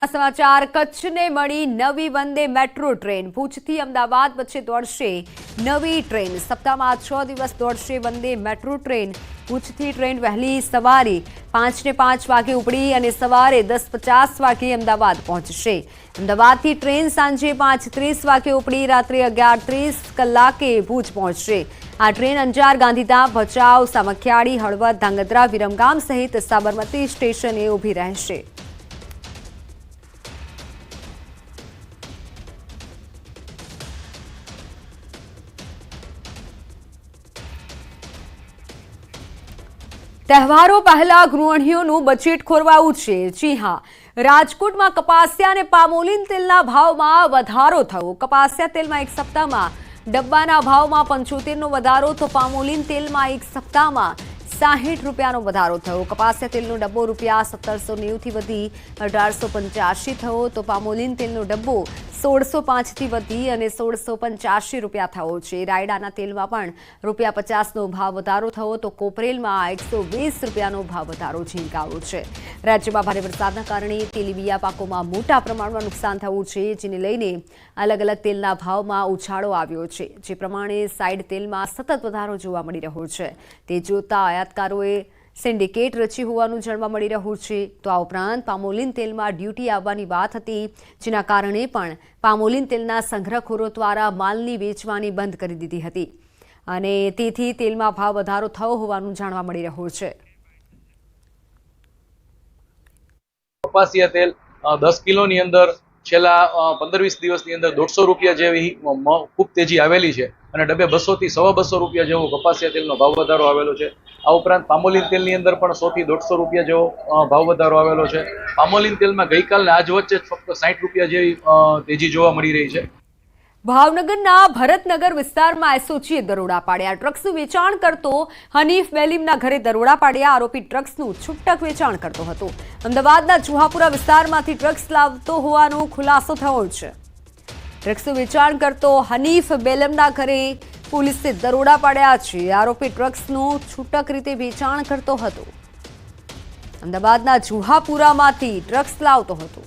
समाचार कच्छने मળી નવી વંદે metro train ભુજથી અમદાવાદ વચ્ચે દોડશે નવી ટ્રેન સપ્તાહમાં 6 દિવસ દોડશે વંદે મેટ્રો ટ્રેન ભુજથી ટ્રેન વહેલી સવારે 5:05 વાગે ઉપડી અને સવારે 10:50 વાગે અમદાવાદ પહોંચશે અમદાવાદથી ટ્રેન સાંજે 5:30 વાગે ઉપડી રાત્રે 11:30 કલાકે ભુજ પહોંચશે આ ટ્રેન અંજાર ગાંધીધામ ભચાઉ સામખિયાળી હળવદ ધાંગધ્રા વિરમગામ સહિત સાબરમતી સ્ટેશને ઊભી રહેશે તહેવારો પહેલા ગૃહિણીઓનું બજેટ ખોરવાયું છે જી હા રાજકોટમાં કપાસિયા અને પામોલીન તેલના ભાવમાં વધારો થયો કપાસિયા તેલમાં એક સપ્તાહમાં ડબ્બાના ભાવમાં 75નો વધારો તો પામોલીન તેલમાં એક સપ્તાહમાં 60 રૂપિયાનો વધારો થયો કપાસિયા તેલનો ડબ્બો રૂપિયા 1790 થી વધી 1885 થયો તો પામોલીન તેલનો ડબ્બો 1605 થી વધી અને 1685 રૂપિયા થયો છે રાયડાના તેલમાં પણ રૂપિયા 50નો ભાવ વધારો થયો તો કોપરેલમાં 120 રૂપિયાનો ભાવ વધારો ઝીંકાયો છે રાજ્યમાં ભારે વરસાદના કારણે તેલીબિયા પાકોમાં મોટા પ્રમાણમાં નુકસાન થયું છે જેને લઈને અલગ અલગ તેલના ભાવમાં ઉછાળો આવ્યો છે જે પ્રમાણે સાઇડ તેલમાં સતત વધારો જોવા મળી રહ્યો છે તે જોતા આયાતકારોએ સિન્ડિકેટ રચી હોવાનું જાણવા મળી રહ્યું છે તો આ ઉપરાંત પામોલીન તેલમાં ડ્યુટી આવવાની વાત હતી જેના કારણે પણ પામોલીન તેલના સંગ્રહખોરો દ્વારા માલની વેચવાની બંધ કરી દીધી હતી અને તેથી તેલમાં ભાવ વધારો થયો હોવાનું જાણવા મળી રહ્યું છે કપાસિયા તેલ 10 કિલોની અંદર છેલ્લા 15-20 દિવસની અંદર 150 રૂપિયા જેવી ખૂબ તેજી આવેલી છે અને ડબ્બે 200 થી 250 રૂપિયા જેવો કપાસિયા તેલનો ભાવ વધારો આવેલો છે આ ઉપરાંત પામોલીન તેલની અંદર પણ 100 થી 150 રૂપિયા જેવો ભાવ વધારો આવેલો છે પામોલીન તેલમાં ગઈકાલના આજ વચ્ચે ફક્ત 60 રૂપિયા જેવી તેજી જોવા મળી રહી છે ભાવનગરના ભરતનગર વિસ્તારમાં એસઓજીએ દરોડા પાડ્યા ડ્રગ્સનું વેચાણ કરતો હનીફ બેલીમના ઘરે દરોડા પાડ્યા આરોપી ડ્રગ્સનું છૂટક વેચાણ કરતો હતો અમદાવાદના જુહાપુરા વિસ્તારમાંથી ડ્રગ્સ લાવતો હોવાનો ખુલાસો થયો છે ડ્રગ્સનું વેચાણ કરતો હનીફ બેલીમના ઘરે પોલીસે દરોડા પાડ્યા છે આરોપી ડ્રગ્સનું છૂટક રીતે વેચાણ કરતો હતો અમદાવાદના જુહાપુરામાંથી ડ્રગ્સ લાવતો હતો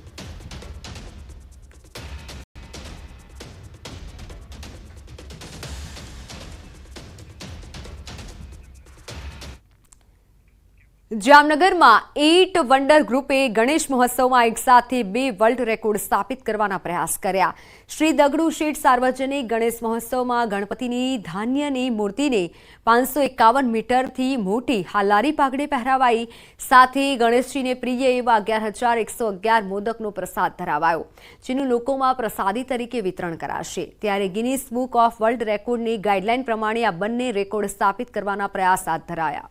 જામનગરમાં 8 વન્ડર ગ્રુપે ગણેશ મહોત્સવમાં એક સાથે 2 વર્લ્ડ રેકોર્ડ સ્થાપિત કરવાના પ્રયાસ કર્યા શ્રી દગડુ શેઠ સાર્વજનિક ગણેશ મહોત્સવમાં ગણપતિની ધાન્યની મૂર્તિને 551 મીટરથી મોટી હાલારી પાઘડી પહેરાવાઈ સાથે ગણેશજીને પ્રિય એવા 11,111 મોદકનો પ્રસાદ ધરાવાયો જેનું લોકોમાં પ્રસાદી તરીકે વિતરણ કરાશે ત્યારે ગિનીસ બુક ઓફ વર્લ્ડ રેકોર્ડની ગાઈડલાઈન પ્રમાણે આ બંને રેકોર્ડ સ્થાપિત કરવાના પ્રયાસ હાથ ધરાયા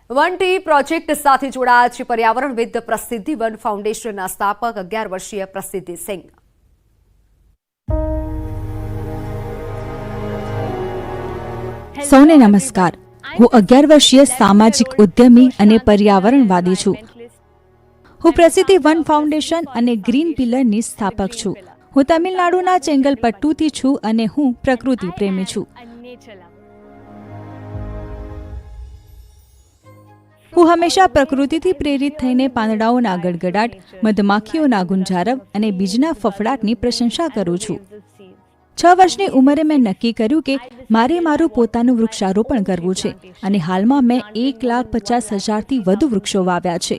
વન ટ્રી પ્રોજેક્ટ સાથે જોડાયા છે પર્યાવરણવિદ પ્રસિદ્ધિ વન ફાઉન્ડેશનના સ્થાપક 11 વર્ષીય પ્રસિદ્ધિ સિંહ સૌને નમસ્કાર હું 11 વર્ષીય સામાજિક ઉદ્યમી અને પર્યાવરણવાદી છું હું પ્રસિદ્ધિ વન ફાઉન્ડેશન અને ગ્રીન પિલરની સ્થાપક છું હું તમિલનાડુના ચેંગલપટ્ટુથી છું અને હું પ્રકૃતિ પ્રેમી છું હું હંમેશા પ્રકૃતિથી પ્રેરિત થઈને પાંદડાઓના ગડગડાટ મધમાખીઓના ગુંજારવ અને બીજના ફફડાટની પ્રશંસા કરું છું 6 વર્ષની ઉંમરે મેં નક્કી કર્યું કે મારે મારું પોતાનું વૃક્ષારોપણ કરવું છે અને હાલમાં મેં 1,50,000થી વધુ વૃક્ષો વાવ્યા છે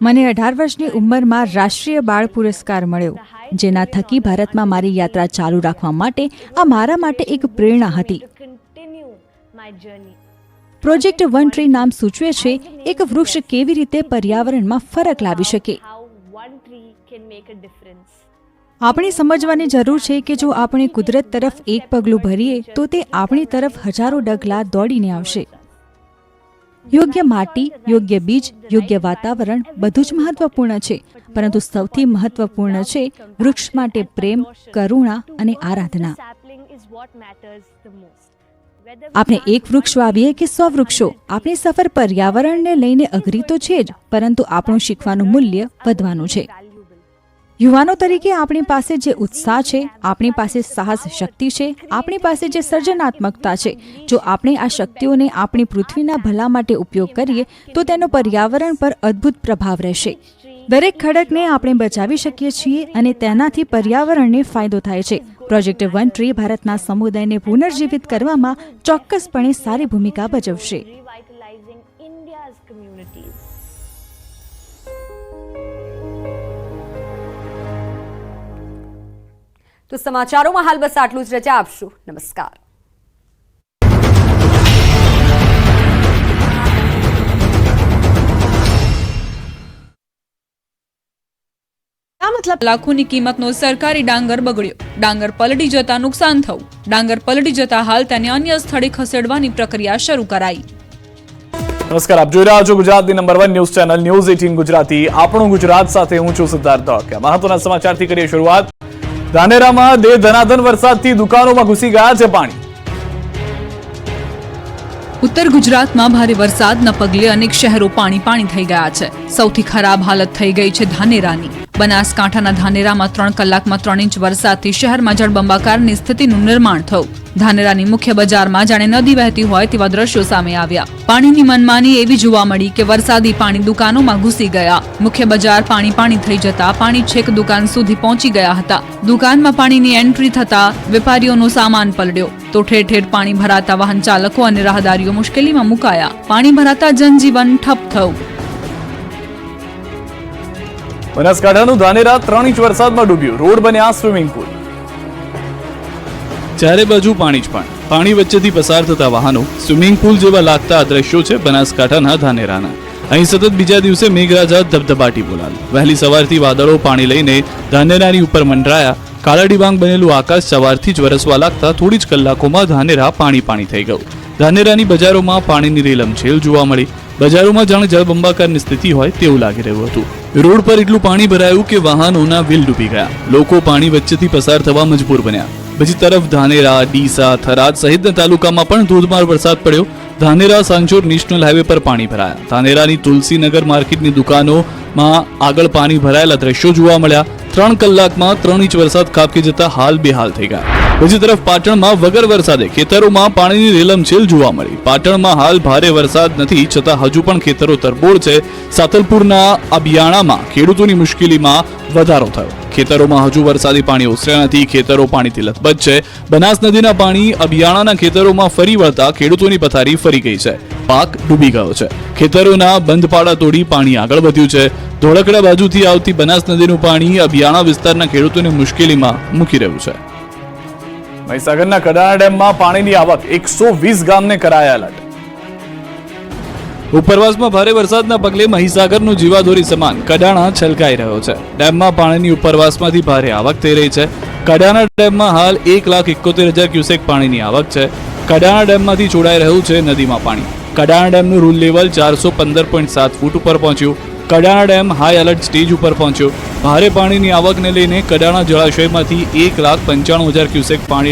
મને 18 વર્ષની ઉંમરમાં રાષ્ટ્રીય બાળ પુરસ્કાર મળ્યો જેના થકી ભારતમાં મારી યાત્રા ચાલુ રાખવા માટે આ મારા માટે એક પ્રેરણા હતી પ્રોજેક્ટ વન ટ્રી નામ સૂચવે છે એક વૃક્ષ કેવી રીતે પર્યાવરણમાં ફરક લાવી શકે આપણે સમજવાની જરૂર છે કે જો આપણે કુદરત તરફ એક પગલું ભરીએ તો તે આપણી તરફ હજારો ડગલા દોડીને આવશે યોગ્ય માટી યોગ્ય બીજ યોગ્ય વાતાવરણ બધું જ મહત્વપૂર્ણ છે પરંતુ સૌથી મહત્વપૂર્ણ છે વૃક્ષ માટે પ્રેમ કરુણા અને આરાધના આપણે એક વૃક્ષ વાવીએ કે 100 વૃક્ષો આપણી સફર પર્યાવરણને લઈને અઘરી તો છે જ પરંતુ આપણું શીખવાનું મૂલ્ય વધવાનું છે યુવાનો તરીકે આપણી પાસે જે ઉત્સાહ છે, આપણી પાસે સાહસ શક્તિ છે, આપણી પાસે જે સર્જનાત્મકતા છે, જો આપણે આ શક્તિઓને આપણી પૃથ્વીના ભલા માટે ઉપયોગ કરીએ તો તેનો પર્યાવરણ પર અદ્ભુત પ્રભાવ રહેશે. દરેક ખડકને આપણે બચાવી શકીએ છીએ અને તેનાથી પર્યાવરણને ફાયદો થાય છે. પ્રોજેક્ટ વન ટ્રી ભારતના સમુદાયને પુનર્જીવિત કરવામાં ચોક્કસપણે સારી ભૂમિકા ભજવશે. તો સમાચારોમાં હાલ બસ આટલું જ. રજા આપશું. નમસ્કાર. લાખોની કિંમતનો સરકારી ડાંગર બગડ્યો. ડાંગર પલટી જતા નુકસાન થયું. ડાંગર પલટી જતા હાલ તેને અન્ય સ્થળે ખસેડવાની પ્રક્રિયા શરૂ કરાઈ. નમસ્કાર, આપ જોઈ રહ્યા છો ગુજરાતની number 1 news channel news 18 Gujarati. આપણું ગુજરાત સાથે હું છું સિદ્ધાર્થ ધોળકિયા. મહત્વના સમાચારથી કરીએ શરૂઆત. ધાનેરામાં ધનાધન વરસાદથી દુકાનોમાં ઘૂસી ગયા છે પાણી. ઉત્તર ગુજરાતમાં ભારે વરસાદના પગલે અનેક શહેરો પાણી થઈ ગયા છે. સૌથી ખરાબ હાલત થઈ ગઈ છે ધાનેરાની. બનાસકાંઠાના ધાનેરામાં 3 કલાકમાં 3 ઇંચ વરસાદથી શહેરમાં જળબંબાકારની સ્થિતિનું નિર્માણ થયું. ધાનેરાની મુખ્ય બજારમાં જાણે નદી વહેતી હોય તેવા દ્રશ્યો સામે આવ્યા. પાણીની મનમાની એવી જોવા મળી કે વરસાદી પાણી દુકાનોમાં ઘૂસી ગયા. મુખ્ય બજાર પાણી થઈ જતા પાણી છેક દુકાન સુધી પહોંચી ગયા હતા. દુકાનમાં પાણીની એન્ટ્રી થતા વેપારીઓનો સામાન પલળ્યો તો ઠેર ઠેર પાણી ભરાતા વાહન ચાલકો અને રાહદારીઓ મુશ્કેલીમાં મુકાયા. પાણી ભરાતા જનજીવન ઠપ થયું. બનાસકાંઠાનું ધાનેરા 3 ઇંચ વરસાદમાં ડૂબ્યું. રોડ બન્યા સ્વિમિંગ પુલ. ચારે બાજુ પાણી જ પાણી વચ્ચેથી પસાર થતા વાહનો સ્વિમિંગ પુલ જેવા લાગતા આ દ્રશ્યો છે બનાસકાંઠાના ધાનેરાના. અહીં સતત બીજા દિવસે મેઘરાજા ધબધબાટી બોલાવી. વહેલી સવારથી વાદળો પાણી લઈને ધાનેરાની ઉપર મંડરાયા. કાળા ડિબાંગ બનેલું આકાશ સવારથી જ વરસવા લાગતા થોડી જ કલાકોમાં ધાનેરા પાણી થઈ ગયું. ધાનેરાની બજારોમાં પાણીની રેલમછેલ જોવા મળી. બજારોમાં જાણે જળબંબાકારની સ્થિતિ હોય તેવું લાગી રહ્યું હતું. રોડ પર એટલું પાણી ભરાયું કે વાહનોના વ્હીલ ડૂબી ગયા. લોકો પાણી વચ્ચેથી પસાર થવા મજબૂર બન્યા. બીજી તરફ ધાનેરા, ડીસા, થરાદ સહિતના તાલુકામાં પણ ધોધમાર વરસાદ પડ્યો. ધાનેરા સાંચોર નેશનલ હાઈવે પર પાણી ભરાયા. ધાનેરાની તુલસીનગર માર્કેટની દુકાનોમાં આગળ પાણી ભરાયેલા દ્રશ્યો જોવા મળ્યા. 3 કલાકમાં 3 ઇંચ વરસાદ ખાબકી જતા હાલ બેહાલ થઈ ગયા. બીજી તરફ પાટણમાં વગર વરસાદે ખેતરોમાં પાણીની રેલમછેલ જોવા મળી. પાટણમાં હાલ ભારે વરસાદ નથી છતાં હજુ પણ ખેતરો તરબોળ છે. સાતલપુરના અબિયાણામાં ખેડૂતોની મુશ્કેલીમાં વધારો થયો. ખેતરોમાં હજુ વરસાદી પાણી ઓસર્યા નથી. ખેતરો પાણીથી લથબથ છે. બનાસ નદીના પાણી અબિયાણાના ખેતરોમાં ફરી વળતા ખેડૂતોની પથારી ફરી ગઈ છે. પાક ડૂબી ગયો છે. ખેતરોના બંધપાડા તોડી પાણી આગળ વધ્યું છે. ધોળકડા બાજુથી આવતી બનાસ નદીનું પાણી અબિયાણા વિસ્તારના ખેડૂતોને મુશ્કેલીમાં મૂકી રહ્યું છે. મહીસાગરના કડાણા ડેમમાં પાણીની આવક. 120 ગામને કરાયા એલર્ટ. ઉપરવાસમાં ભારે વરસાદના પગલે મહીસાગરનું જીવાદોરી સમાન કડાણા છલકાઈ રહ્યો છે. ડેમમાં પાણીની ઉપરવાસમાંથી ભારે આવક થઈ રહી છે. કડાણા ડેમમાં હાલ 1,71,000 ક્યુસેક પાણીની આવક છે. કડાણા ડેમમાંથી છોડાઈ રહ્યું છે નદીમાં પાણી. કડાણા ડેમનું રૂલ લેવલ 415.7 ફૂટ ઉપર પહોંચ્યું. Kadana dam high alert stage ઉપર પહોંચ્યો. ભારે પાણીની આવકને લઈને કડાણા જળાશયમાંથી 1,95,000 ક્યુસેક પાણી